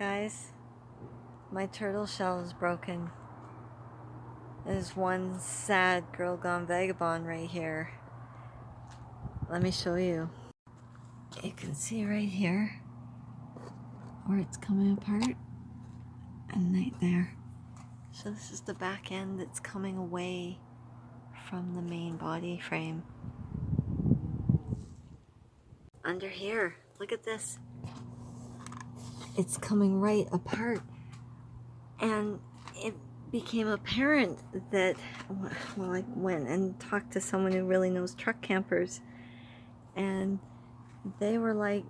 Guys, my turtle shell is broken. There's one sad girl gone vagabond right here. Let me show you. You can see right here where it's coming apart and right there. So this is the back end that's coming away from the main body frame. Under here, look at this. It's coming right apart. And it became apparent that, well, I went and talked to someone who really knows truck campers, and they were like,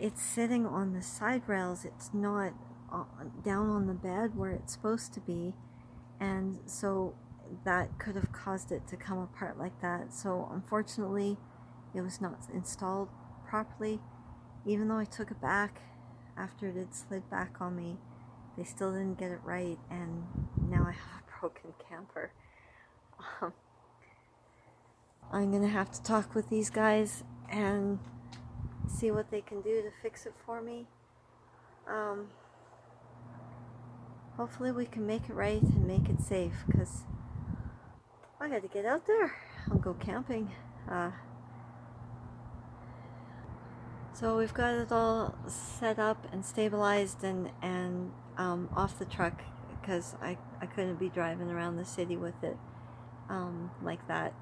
it's sitting on the side rails, it's not down on the bed where it's supposed to be, and so that could have caused it to come apart like that. So unfortunately it was not installed properly. Even though I took it back after it had slid back on me, they still didn't get it right, and now I have a broken camper. I'm gonna have to talk with these guys and see what they can do to fix it for me. Hopefully we can make it right and make it safe, because I gotta get out there. I'll go camping. So we've got it all set up and stabilized and off the truck, because I couldn't be driving around the city with it like that.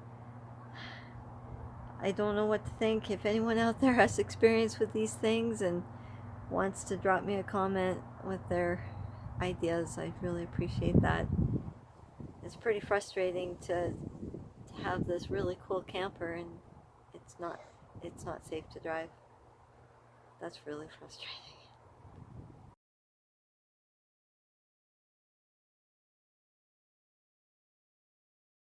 I don't know what to think. If anyone out there has experience with these things and wants to drop me a comment with their ideas, I'd really appreciate that. It's pretty frustrating to have this really cool camper and it's not safe to drive. That's really frustrating.